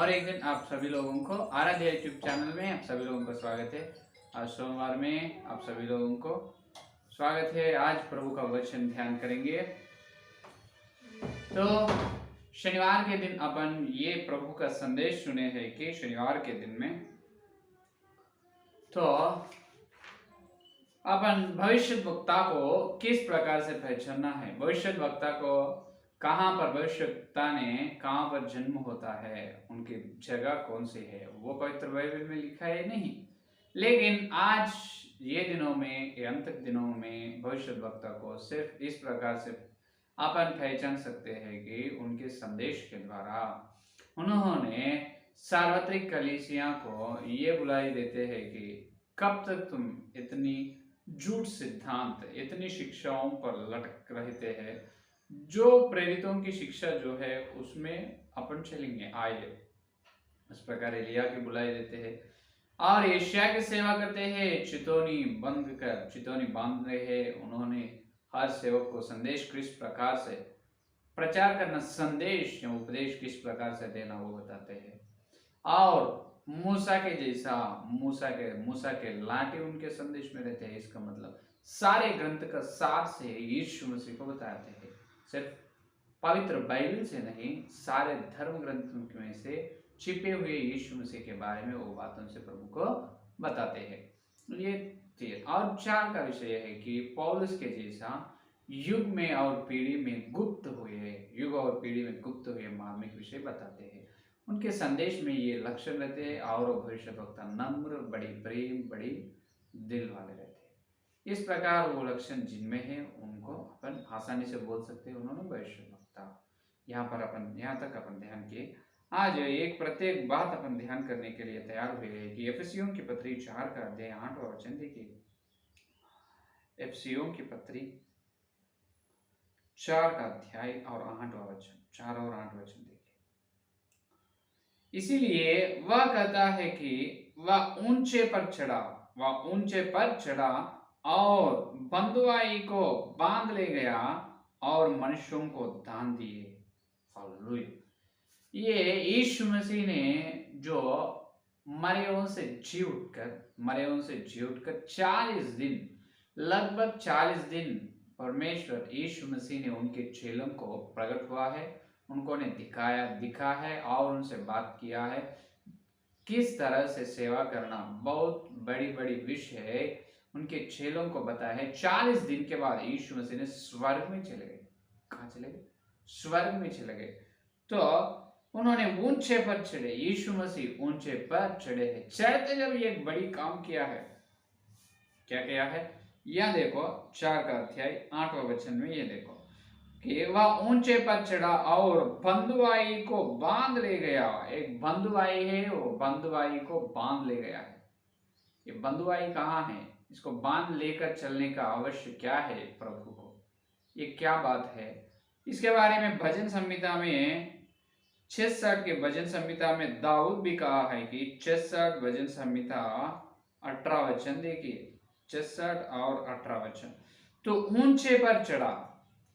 और एक दिन आप सभी लोगों को आराध्या यूट्यूब चैनल में आप सभी लोगों का स्वागत है। आज सोमवार में आप सभी लोगों को स्वागत है। आज प्रभु का वचन ध्यान करेंगे। तो शनिवार के दिन अपन ये प्रभु का संदेश सुने हैं कि शनिवार के दिन में तो अपन भविष्य वक्ता को किस प्रकार से पहचानना है, भविष्य वक्ता को कहाँ पर भविष्यवक्ता ने कहाँ पर जन्म होता है, उनकी जगह कौन सी है, वो पवित्र बाइबल में लिखा है नहीं। लेकिन आज ये दिनों में, ये अंत दिनों में भविष्यवक्ता को सिर्फ इस प्रकार से अपन पहचान सकते हैं कि उनके संदेश के द्वारा उन्होंने सार्वत्रिक कलीसिया को ये बुलाई देते हैं कि कब तक तुम इतनी झूठ सिद्धांत, इतनी शिक्षाओं पर लटक रहते हैं, जो प्रेरितों की शिक्षा जो है उसमें अपन चलेंगे। आइए इस प्रकार एलिया की बुलाई देते हैं और एशिया की सेवा करते हैं। चितौनी बंद कर चितौनी बांध रहे हैं। उन्होंने हर सेवक को संदेश किस प्रकार से प्रचार करना, संदेश या उपदेश किस प्रकार से देना वो बताते हैं। और मूसा के जैसा मूसा के लाठी उनके संदेश में रहते हैं। इसका मतलब सारे ग्रंथ का सार से यीशु मसीह को बताते हैं, सिर्फ पवित्र बाइबल से नहीं, सारे धर्म ग्रंथों में से छिपे हुए यीशु मसीह के बारे में वो बातों से प्रभु को बताते हैं। ये 3 और 4 का विषय है कि पौलुस के जैसा युग में और पीढ़ी में गुप्त हुए मार्मिक विषय बताते हैं। उनके संदेश में ये लक्षण रहते हैं और भविष्यवक्ता नम्र, बड़ी प्रेम, बड़ी दिल वाले रहते हैं। इस प्रकार वो लक्षण जिनमें है उनको अपन आसानी से बोल सकते हैं उन्होंने भविष्यवक्ता। यहाँ तक अपन ध्यान किए। आज एक प्रत्येक बात अपन ध्यान करने के लिए तैयार हुए हैं कि एफिसियों की पत्री 4 का अध्याय 8वां वचन देखिए। एफिसियों की पत्री 4 का अध्याय और 8वां वचन, 4 और 8 वचन देखिए। इसीलिए वह कहता है कि वह ऊंचे पर चढ़ा और बंधुआई को बांध ले गया और मनुष्यों को दान दिए। हालेलुया। ये यीशु मसीह ने जो मरे से जी उठकर 40 दिन, लगभग 40 दिन परमेश्वर यीशु मसीह ने उनके चेलों को प्रकट हुआ है, उनको ने दिखा है और उनसे बात किया है किस तरह से सेवा करना। बहुत बड़ी विषय है, उनके चेलों को बताया है। 40 दिन के बाद यीशु मसीह ने स्वर्ग में चले गए। कहाँ चले गए? स्वर्ग में चले गए। तो उन्होंने ऊंचे पर चढ़े, यीशु मसीह ऊंचे पर चढ़े हैं। चढ़ते जब ये बड़ी काम किया है, क्या किया है? यह देखो 4 का अध्याय 8वां वचन में ये देखो कि वह ऊंचे पर चढ़ा और बंधुआई को बांध ले गया। एक बंधुआई है, वो बंधुआई को बांध ले गया है। ये बंधुआई कहाँ है? इसको बांध लेकर चलने का अवश्य क्या है प्रभु को, ये क्या बात है? इसके बारे में भजन संहिता में 66 के भजन संहिता में दाऊद भी कहा है कि 66 भजन संहिता 18 वचन देखिए, 66 और 18 वचन। तो ऊंचे पर चढ़ा,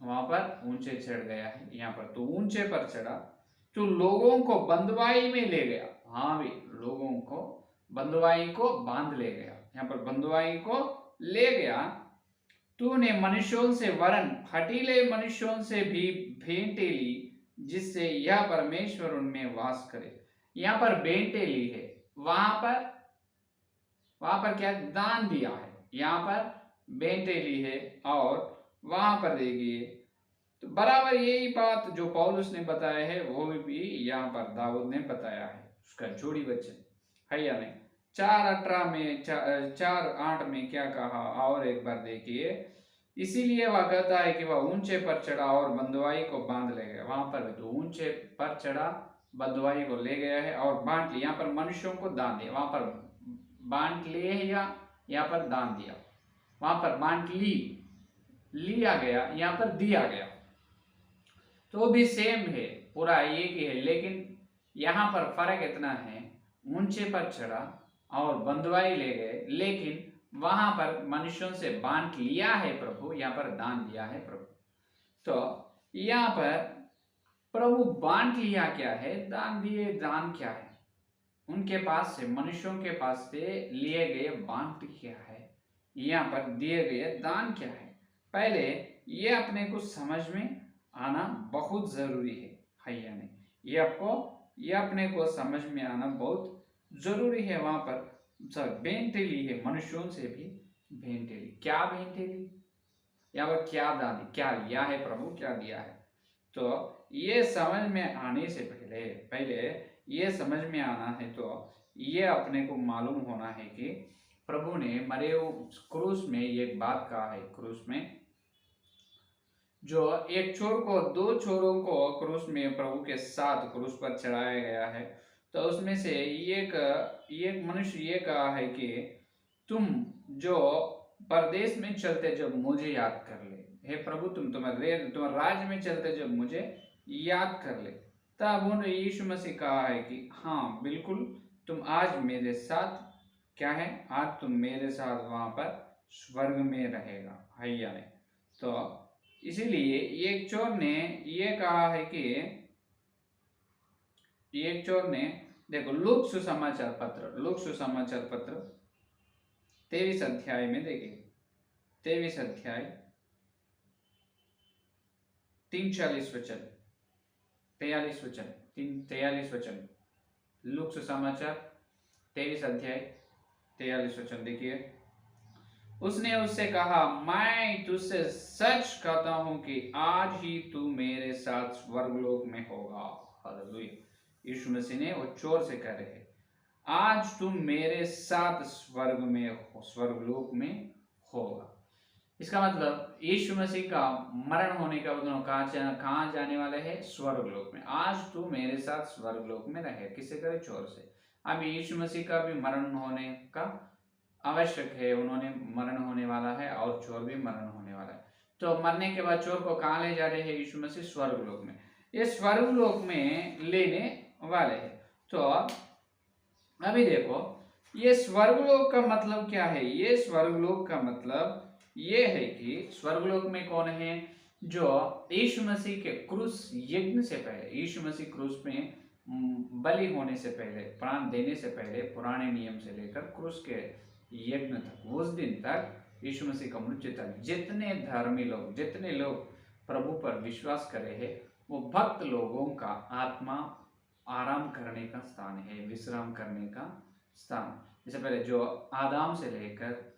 वहां पर ऊंचे चढ़ गया है। यहाँ पर तो ऊंचे पर चढ़ा, तो लोगों को बंधुआई में ले गया। हाँ भी, लोगों को बंधुआई को बांध ले गया। यहाँ पर बंधुआई को ले गया। तूने मनुष्यों से वरन हठीले मनुष्यों से भी भेंटें ली, जिससे यह परमेश्वर उनमें वास करे। यहाँ पर भेंटें ली है, वहां पर क्या दान दिया है। यहाँ पर भेंटें ली है और वहां पर देखिए तो बराबर यही बात जो पौलुस ने बताया है वो भी यहाँ पर दाऊद ने बताया है। उसका जोड़ी वचन है या नहीं? 4:18 में 4:8 में क्या कहा और एक बार देखिए। इसीलिए वह कहता है कि वह ऊंचे पर चढ़ा और बंधुआई को बांध ले गया। वहां पर तो ऊंचे पर चढ़ा, बंधुआई को ले गया है और बांट लिया। यहाँ पर मनुष्यों को दान दिया, वहां पर बांट लिए या यहाँ पर दान दिया। वहां पर बांट लिया गया, यहाँ पर दिया गया। तो भी सेम है, पूरा एक ही है, लेकिन यहाँ पर फर्क इतना है, ऊंचे पर चढ़ा और बंधुआई ले गए, लेकिन वहां पर मनुष्यों से बांट लिया है प्रभु, यहाँ पर दान दिया है प्रभु। तो यहाँ पर प्रभु बांट लिया क्या है, दान दिए, दान क्या है, उनके पास से, मनुष्यों के पास से लिए गए बांट क्या है, यहाँ पर दिए गए दान क्या है। पहले ये अपने को समझ में आना बहुत जरूरी है। भैया ने ये अपने को समझ में आना बहुत जरूरी है। वहां पर सर भेंटे ली है, मनुष्यों से भी भेंटे ली। क्या भेंटे ली, यहाँ पर क्या दान, क्या लिया है प्रभु, क्या दिया है। तो ये समझ में आने से पहले पहले ये समझ में आना है, तो ये अपने को मालूम होना है कि प्रभु ने मरे क्रूस में एक बात कहा है। क्रूस में जो एक छोर को, दो छोरों को क्रूस में प्रभु के साथ क्रूस पर चढ़ाया गया है, तो उसमें से एक मनुष्य ये कहा है कि तुम जो परदेश में चलते जब मुझे याद कर ले, हे प्रभु तुम तुम्हारे राज्य में चलते जब मुझे याद कर ले। तब उन्होंने यीशु मसीह कहा है कि हाँ बिल्कुल, तुम आज मेरे साथ क्या है, आज तुम मेरे साथ वहां पर स्वर्ग में रहेगा। भैया ने तो इसीलिए एक चोर ने ये कहा है कि, एक चोर ने, देखो लूक सुसमाचार पत्र 23 अध्याय में देखिए, 23 अध्याय 43 वचन, 43 वचन, लूक सुसमाचार 23 अध्याय 43 वचन देखिए। उसने उससे कहा, मैं तुझसे सच कहता हूं कि आज ही तू मेरे साथ स्वर्गलोक में होगा। हालेलुया। यीशु मसीह ने वो चोर से कह रहे हैं, आज तुम मेरे साथ स्वर्गलोक में होगा। इसका मतलब यीशु मसीह का मरण होने का दोनों कहाँ जाने वाले हैं, स्वर्गलोक में। आज तू मेरे साथ स्वर्गलोक में रहे, किससे करे, चोर से। अब यीशु मसीह का भी मरण होने का आवश्यक है, उन्होंने मरण होने वाला है और चोर भी मरण होने वाला है। तो मरने के बाद चोर को कहाँ ले जा रहे हैं यीशु मसीह, स्वर्गलोक में। ये स्वर्गलोक में लेने वाले हैं। तो अभी देखो ये स्वर्गलोक का मतलब क्या है। ये स्वर्गलोक का मतलब ये है कि स्वर्गलोक में कौन है, जो यीशु मसीह के क्रूस यज्ञ से पहले, यीशु मसीह क्रूस में बलि होने से पहले, प्राण देने से पहले, पुराने नियम से लेकर क्रूस के यज्ञ तक, उस दिन तक यीशु मसीह का मृत्यु तक जितने धर्मी लोग, जितने लोग प्रभु पर विश्वास करे हैं, वो भक्त लोगों का आत्मा आराम करने का स्थान है, विश्राम करने का स्थान। इससे पहले जो आदाम से लेकर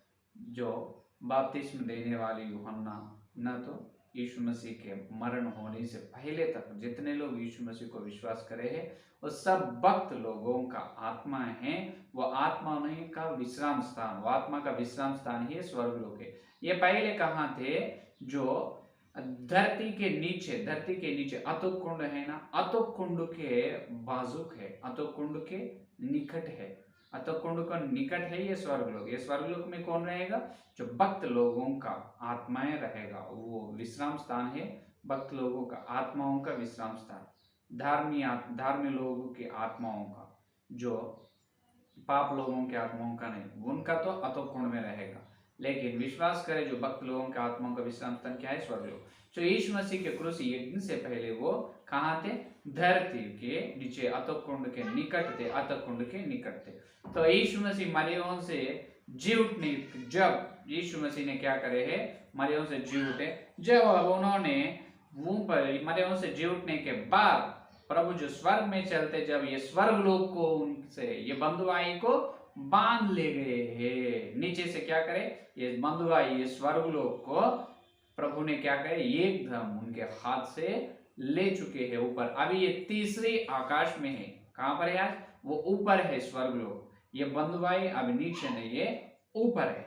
जो बपतिस्म देने वाली यूहन्ना, न तो यीशु मसीह के मरण होने से पहले तक जितने लोग यीशु मसीह को विश्वास करे हैं, वो सब भक्त लोगों का आत्मा है। वो आत्मा उन्हीं का विश्राम स्थान, वो आत्मा का विश्राम स्थान ही स्वर्गलोक है। ये पहले कहाँ थे, जो धरती के नीचे अतुक कुंड है ना, अतुक कुंड के बाजुक है, अतुक कुंड के निकट है, अतुक कुंड का निकट है ये स्वर्गलोक। ये स्वर्गलोक में कौन रहेगा, जो भक्त लोगों का आत्माएं रहेगा, वो विश्राम स्थान है, भक्त लोगों का आत्माओं का विश्राम स्थान। धार्मिक लोगों की आत्माओं का, जो पाप लोगों के आत्माओं का नहीं, उनका तो अतुक कुंड में रहेगा। लेकिन विश्वास करे जो भक्त लोगों के आत्माओं का विश्राम स्थान क्या है, स्वर्गलोक। तो यीशु मसीह के क्रूस यज्ञ से पहले वो कहाँ थे, धरती के नीचे अतुक कुंड के निकट थे, अतुक कुंड के निकट थे। तो यीशु मसीह मरियों से जी उठने, जब यीशु मसीह ने क्या करे है, मरियों से जी उठे, जब उन्होंने मुंह पर मरियों से जी उठने के बाद प्रभु जो स्वर्ग में चलते, जब ये स्वर्ग लोग को उनसे ये बंधुआई को बांध ले गए हैं, नीचे से क्या करे, ये बंधुआई, ये स्वर्ग लोग को प्रभु ने क्या करे, एकदम उनके हाथ से ले चुके हैं ऊपर। अभी ये तीसरे आकाश में है। कहां पर है आज, वो ऊपर है स्वर्ग लोग। ये बंधुआई अभी नीचे नहीं, ये ऊपर है।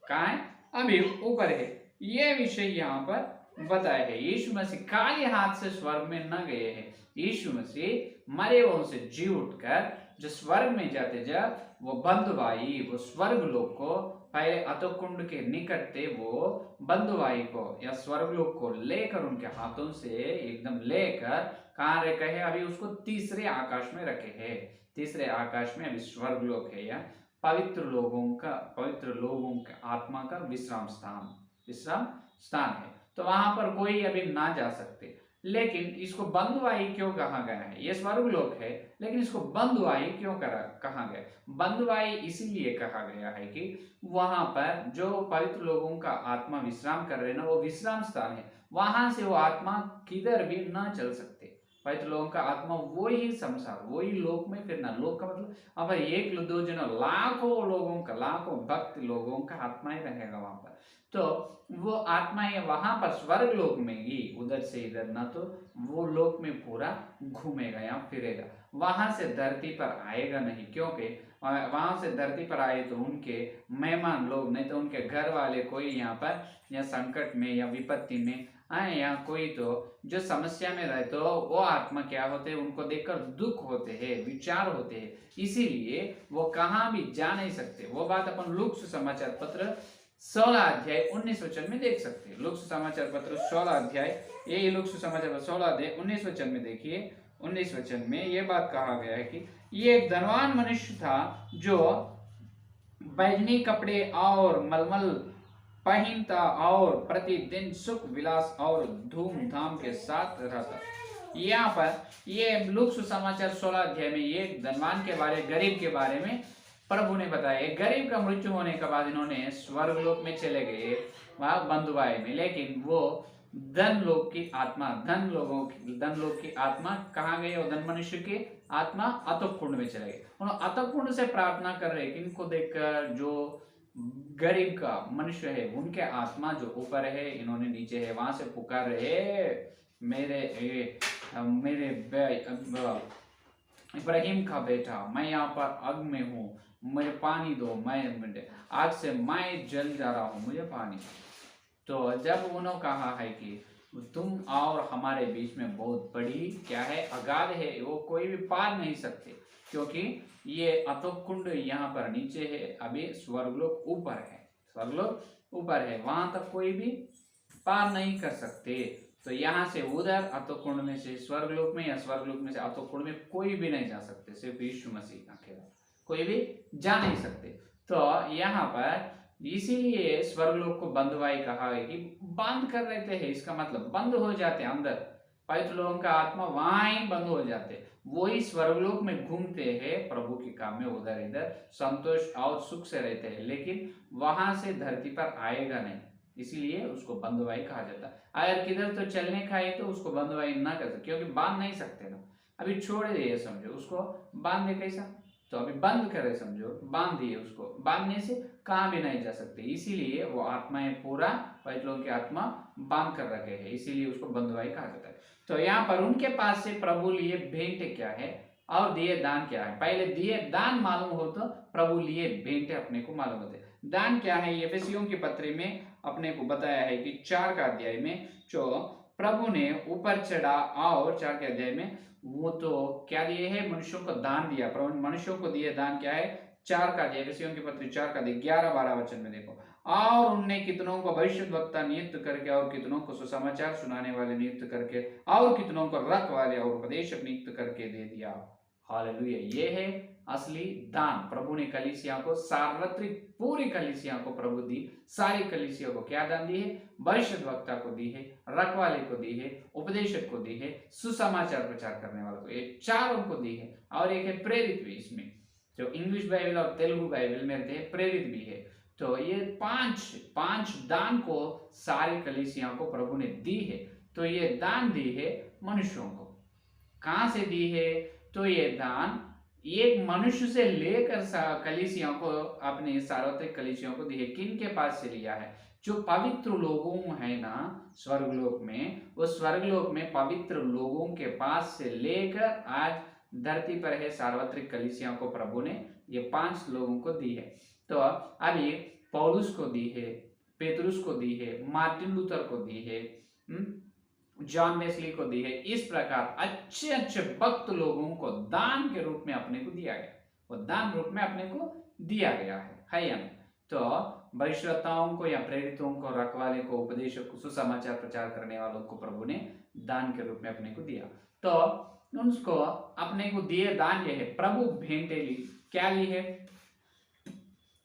कहाँ है, अभी ऊपर है। ये विषय यहाँ पर बताया है। यीशु मसीह खाली हाथ से स्वर्ग में न गए हैं। यीशु मसीह मरे हुओं से जी उठकर जो स्वर्ग में जाते, जब वो बंधुआई, वो स्वर्ग लोक को, पहले अतुक कुंड के निकट थे, वो बंधुआई को या स्वर्ग लोक को लेकर उनके हाथों से एकदम लेकर कहाँ रखे हैं, अभी उसको तीसरे आकाश में रखे हैं। तीसरे आकाश में अभी स्वर्ग लोक है, या पवित्र लोगों का आत्मा का विश्राम स्थान है। तो वहां पर कोई अभी ना जा सकते, लेकिन इसको बंधुआई क्यों कहा गया है? ये स्वर्गलोक है, लेकिन इसको बंधुआई क्यों कहा गया? बंधुआई इसीलिए कहा गया है कि वहां पर जो पवित्र लोगों का आत्मा विश्राम कर रहे हैं ना, वो विश्राम स्थान है, वहां से वो आत्मा किधर भी ना चल सकते। पवित्र लोगों का आत्मा वही संसार, वही लोक में फिरना। लोक का मतलब अब एक दो जन, लाखों लोगों का, लाखों भक्त लोगों का आत्मा ही रहेगा वहां पर। तो वो आत्माएं वहां पर स्वर्ग लोक में ही, उधर से इधर ना, तो वो लोक में पूरा घूमेगा या फिरेगा, वहां से धरती पर आएगा नहीं। क्योंकि वहां से धरती पर आए तो उनके मेहमान लोग, नहीं तो उनके घर वाले कोई यहाँ पर या संकट में या विपत्ति में आए, या कोई तो जो समस्या में रहे, तो वो आत्मा क्या होते हैं, उनको देखकर दुख होते हैं, विचार होते हैं, इसीलिए वो कहाँ भी जा नहीं सकते। वो बात अपन लूक सुसमाचार पत्र 16 अध्याय 19 वचन में देख सकते हैं। लूक सुसमाचार पत्र 16 अध्याय, ये लूक सुसमाचार पत्र 16 अध्याय 19 वचन में देखिए। 19 वचन में ये बात कहा गया है कि ये एक धनवान मनुष्य था जो बैगनी कपड़े और मलमल पहनता और प्रतिदिन सुख विलास और धूमधाम के साथ रहता। यहाँ पर ये लूक सुसमाचार 16 अध्याय में ये धनवान के बारे, गरीब के बारे में प्रभु ने बताया। गरीब का मृत्यु होने के बाद इन्होंने स्वर्गलोक में चले गए, वहां बंधुआई में, लेकिन वो धन लोक की आत्मा, धन लोक की आत्मा कहाँ गई? और धन मनुष्य की आत्मा अतोक कुंड में चले गए। उन्होंने अतोक कुंड से प्रार्थना कर रहे कि इनको देखकर जो गरीब का मनुष्य है, उनके आत्मा जो ऊपर है, इन्होंने नीचे है, वहां से पुकार रहे, मेरे इब्राहिम का बेटा, मैं यहाँ पर आग में हूँ, मुझे पानी दो, मैं आग से मैं जल जा रहा हूँ, मुझे पानी। तो जब उन्होंने कहा है कि तुम और हमारे बीच में बहुत बड़ी क्या है, अगाध है, वो कोई भी पार नहीं सकते, क्योंकि ये अतोक कुंड यहाँ पर नीचे है, अभी स्वर्गलोक ऊपर है, स्वर्गलोक ऊपर है, वहां तक कोई भी पार नहीं कर सकते। तो यहाँ से उधर अतोक कुंड में से स्वर्गलोक में, या स्वर्गलोक में से अतोक कुंड में कोई भी नहीं जा सकते, सिर्फ यीशु मसीह अकेला, कोई भी जा नहीं सकते। तो यहाँ पर इसीलिए स्वर्गलोक को बंधुआई कहा है कि बंद कर लेते हैं, इसका मतलब बंद हो जाते हैं अंदर, पवित्र लोगों का आत्मा वहां ही बंद हो जाते, वही स्वर्गलोक में घूमते हैं, प्रभु के काम में उधर इधर संतोष और सुख से रहते हैं, लेकिन वहां से धरती पर आएगा नहीं, इसीलिए उसको बंधुआई कहा जाता है। अगर किधर तो चलने का है तो उसको बंधुआई ना कर सकते, क्योंकि बांध नहीं सकते ना, अभी छोड़ दिए, समझो उसको बांध दे कैसा, तो अभी बंद करे, समझो बांध दिए, उसको बांधने से कहाँ भी नहीं जा सकते, इसीलिए वो आत्माएं पूरा पवित्र लोगों की आत्मा बांध कर रखे हैं, इसीलिए उसको बंधुआई कहा जाता है। तो यहाँ पर उनके पास से प्रभु लिए भेंट क्या है और दिए दान क्या है। पहले दिए दान मालूम हो तो प्रभु लिए भेंट अपने को मालूम होते। दान क्या है, एफेसियों की पत्री में अपने को बताया है कि 4 का अध्याय में जो प्रभु ने ऊपर चढ़ा, और 4 के अध्याय में वो तो क्या दिए है, मनुष्यों को दान दिया, प्रभु मनुष्यों को दिए दान क्या है, 4 का अध्याय, एफेसियों की पत्री 4 का अध्याय 11-12 वचन में देखो। और उनने कितनों को भविष्यद्वक्ता नियुक्त करके, और कितनों को सुसमाचार सुनाने वाले नियुक्त करके, और कितनों को रखवाले और उपदेशक नियुक्त करके दे दिया। हालेलुया, ये है असली दान। प्रभु ने कलीसिया को, सार्वत्रिक पूरी कलीसिया को प्रभु दी, सारी कलीसिया को क्या दान दी है, भविष्यद्वक्ता को दी है, रखवाले को दी है, उपदेशक को दी है, सुसमाचार प्रचार करने वालों को, ये चारों को दी है, और एक है प्रेरित भी। इसमें जो इंग्लिश बाइबल और तेलुगु बाइबल में रहते हैं प्रेरित भी है। तो ये पांच दान को सारी कलीसिया को प्रभु ने दी है। तो ये दान दी है मनुष्यों को। कहां से दी है, तो ये दान एक मनुष्य से लेकर कलीसिया को, अपने सार्वत्रिक कलीसियों को दी है। किन के पास से लिया है, जो पवित्र लोगों है ना स्वर्गलोक में, वो स्वर्गलोक में पवित्र लोगों के पास से लेकर आज धरती पर है सार्वत्रिक कलीसिया को प्रभु ने ये 5 लोगों को दी है। तो अभी पौलुस को दी है, पेतरुस को दी है, मार्टिन लूथर को दी है, जॉन वेस्ली को दी है। इस प्रकार अच्छे अच्छे भक्त लोगों को दान के रूप में अपने को दिया गया, वो दान रूप में अपने को दिया गया है या नहीं। तो भविष्यवक्ताओं को या प्रेरितों को, रखवाले को, उपदेशक को, सुसमाचार प्रचार करने वालों को प्रभु ने दान के रूप में अपने को दिया। तो उसको अपने को दिए दान ये है, प्रभु भेंटे ली, क्या ली है,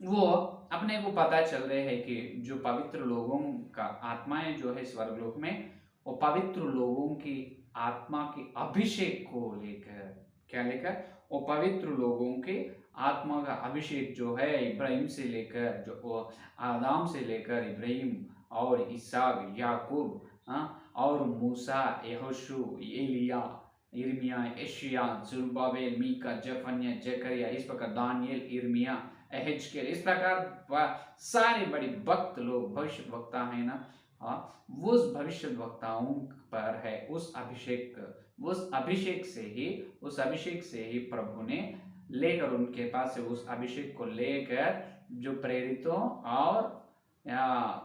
वो अपने को पता चल रहे हैं कि जो पवित्र लोगों का आत्माएं जो है स्वर्गलोक में, वो पवित्र लोगों की आत्मा के अभिषेक को लेकर, क्या लेकर, वो पवित्र लोगों के आत्मा का अभिषेक जो है इब्राहिम से लेकर, जो वो आदाम से लेकर इब्राहिम और इसहाक याकूब, और मूसा, यहोशू, एलिया, यिर्मयाह, यशायाह, ज़रुब्बाबेल, मीका, जफन्याह, जकरिया, इस प्रकार दानियेल, यिर्मयाह, एहेजकेल, इस प्रकार सारे बड़े भक्त लोग, भविष्य वक्ता है ना, उस भविष्य वक्ताओं पर है उस अभिषेक से ही प्रभु ने लेकर, उनके पास से उस अभिषेक को लेकर जो प्रेरितों और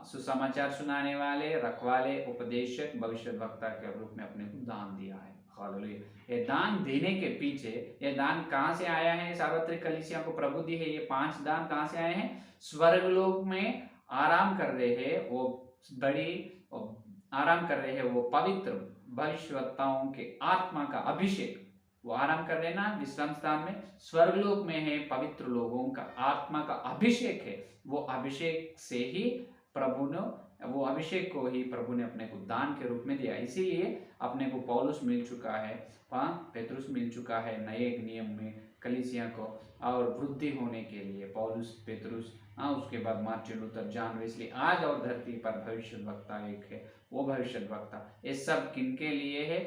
सुसमाचार सुनाने वाले, रखवाले, उपदेशक, भविष्यद्वक्ता के रूप में अपने को दान दिया है। हालेलुया। ये दान देने के पीछे, ये दान कहाँ से आया है? सार्वत्रिक कलीसिया को प्रभु दी है ये 5 दान कहाँ से आए हैं? स्वर्गलोक में आराम कर रहे हैं वो आराम कर रहे हैं वो पवित्र भविष्यवक्ताओं के आत्मा का अभिषेक, वो आराम कर रहे ना विश्राम स्थान में, स्वर्गलोक में है पवित्र लोगों का आत्मा का अभिषेक है। वो अभिषेक से ही प्रभु ने, वो अभिषेक को ही प्रभु ने अपने को दान के रूप में दिया। इसीलिए अपने को पौलुस मिल चुका है, पेतरुस मिल चुका है नए नियम में कलीसिया को, और वृद्धि होने के लिए पौलुस, पेतरुस, उसके बाद मार्टिन लूथर, जॉन वेस्ली, आज और धरती पर भविष्यद्वक्ता एक है, वो भविष्यद्वक्ता। ये सब किनके लिए है?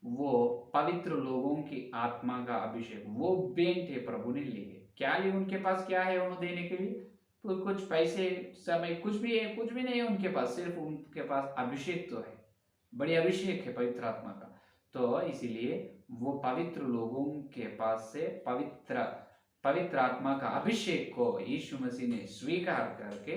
वो पवित्र लोगों की आत्मा का अभिषेक, वो बेंट है प्रभु ने लिए। क्या लिए? उनके पास क्या है उन्हें देने के लिए? तो कुछ पैसे, समय, कुछ भी है? कुछ भी नहीं है उनके पास, सिर्फ उनके पास अभिषेक तो है, बड़ी अभिषेक है पवित्र आत्मा का। तो इसीलिए वो पवित्र लोगों के पास से पवित्र आत्मा का अभिषेक को यीशु मसीह ने स्वीकार करके,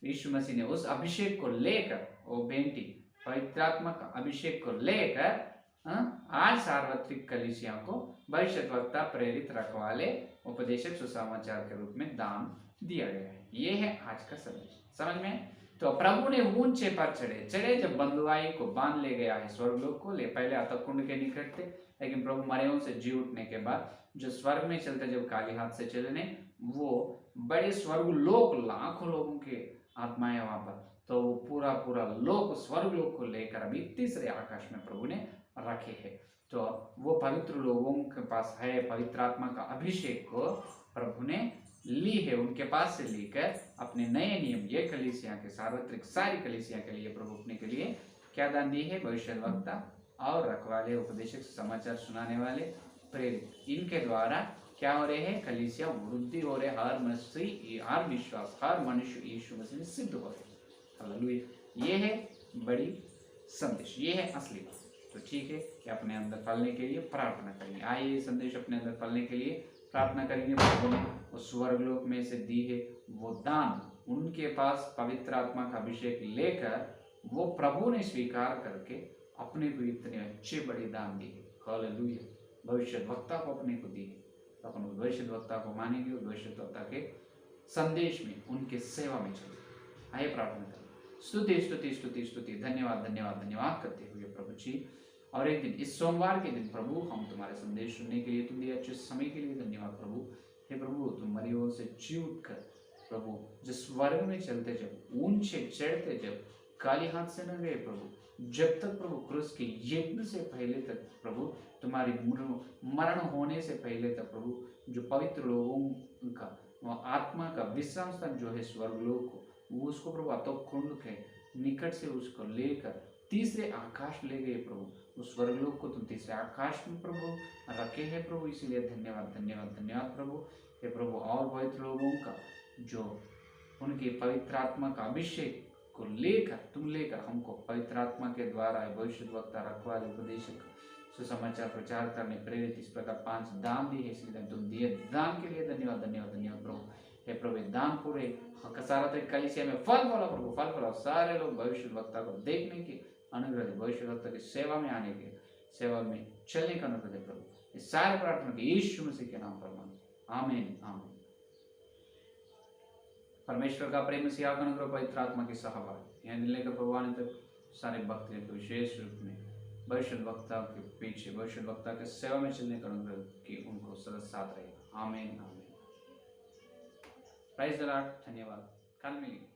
यीशु मसीह ने उस अभिषेक को लेकर, वो बेंटी पवित्र आत्मा का अभिषेक को लेकर आज सार्वत्रिक कलीसिया को भविष्यद्वक्ता, प्रेरित, रखवाले, उपदेशक, सुसमाचार के रूप में दान दिया गया है। ये है आज का संदेश, समझ में? तो प्रभु ने ऊंचे पर चढ़े जब बंधुआई को बांध ले गया है स्वर्गलोक को, ले पहले अतकुंड के निकट थे, लेकिन प्रभु मरे से जी उठने के बाद जो स्वर्ग में चलते, जब काली हाथ से चलने, वो बड़े स्वर्ग लोक, लाखों लोगों के आत्माएं वहां पर, तो वो पूरा लोक, स्वर्ग लोक को लेकर अभी तीसरे आकाश में प्रभु ने रखे हैं। तो वो पवित्र लोगों के पास है पवित्र आत्मा का अभिषेक को प्रभु ने ली है, उनके पास से लेकर अपने नए नियम, ये कलीसिया के सार्वत्रिक सारी कलीसिया के लिए प्रभु अपने के लिए क्या दान दी है? भविष्यद्वक्ता और रखवाले, उपदेशक, समाचार सुनाने वाले, प्रेरित, इनके द्वारा क्या हो रहे हैं? कलीसिया वृद्धि हो रहे, हर विश्वास, हर मनुष्य यीशु मसीह में सिद्ध हो रहे। हालेलुया। ये है बड़ी संदेश, ये है असली बात। तो ठीक है कि अपने अंदर फलने के लिए प्रार्थना करेंगे। आइए संदेश अपने अंदर फलने के लिए प्रार्थना करेंगे। प्रभु ने उस स्वर्गलोक में से दी है वो दान, उनके पास पवित्र आत्मा का अभिषेक लेकर वो प्रभु ने स्वीकार करके अपने को इतने अच्छे बड़े दान दिए। हालेलुया। भविष्यद्वक्ता को अपने को दिए, तो अपन उस भविष्यद्वक्ता को मानेंगे, उस भविष्यद्वक्ता के संदेश में, उनके सेवा में चलेंगे। आइए प्रार्थना करें। स्तुति स्तुति स्तुति स्तुति, धन्यवाद धन्यवाद धन्यवाद करते हुए प्रभु जी, और एक दिन इस सोमवार के दिन प्रभु हम तुम्हारे संदेश सुनने के लिए, तुम दिए अच्छे समय के लिए धन्यवाद प्रभु। हे प्रभु, तुम मरी ओर से जी उठ कर प्रभु जिस स्वर्ग में चलते, जब ऊंचे चढ़ते, जब काली हाथ से न गए प्रभु, जब तक प्रभु क्रूस के यज्ञ से पहले तक प्रभु, तुम्हारी मरण होने से पहले तक प्रभु, जो पवित्र लोगों का आत्मा का विश्राम स्थान जो है स्वर्गलोक को, वो उसको प्रभु अतोकुंड के निकट से उसको लेकर तीसरे आकाश ले गए प्रभु। उस स्वर्गलोक को तुम तीसरे आकाश में प्रभु रखे हैं प्रभु, इसीलिए धन्यवाद धन्यवाद धन्यवाद प्रभु। हे प्रभु, और पवित्र लोगों का जो उनके पवित्र आत्मा का अभिषेक को लेकर, तुम लेकर हमको पवित्र आत्मा के द्वारा भविष्यद्वक्ता, रखवाले, उपदेशक, सुसमाचार प्रचार करने प्रेरित, इस प्रकार 5 दान दिए है, इसलिए तुम दिए दान के लिए धन्यवाद धन्यवाद धन्यवाद प्रभु। हे प्रभु, दान पूरे सार्वत्रिक कलीसिया में फल फला प्रभु, फल फला, सारे लोग भविष्यद्वक्ता को देखने की अनुग्रह दे, भविष्यद्वक्ता की सेवा में आने के, सेवा में चलने का अनुग्रह दे प्रभु। इस सारे प्रार्थना के यीशु मसीह के नाम पर मांगते, आमीन आमीन। परमेश्वर का प्रेम, सिया का अनुग्रह, पवित्र आत्मा की सहभागिता यहाँ दिल्ली का प्रभु आने तक सारे भक्तों को विशेष रूप में भविष्यद्वक्ता के पीछे, भविष्यद्वक्ता के सेवा में चलने का अनुग्रह की उनको सदा साथ रहेगा। आमीन आमीन। Praise the Lord. धन्यवाद। कल मिलेंगे।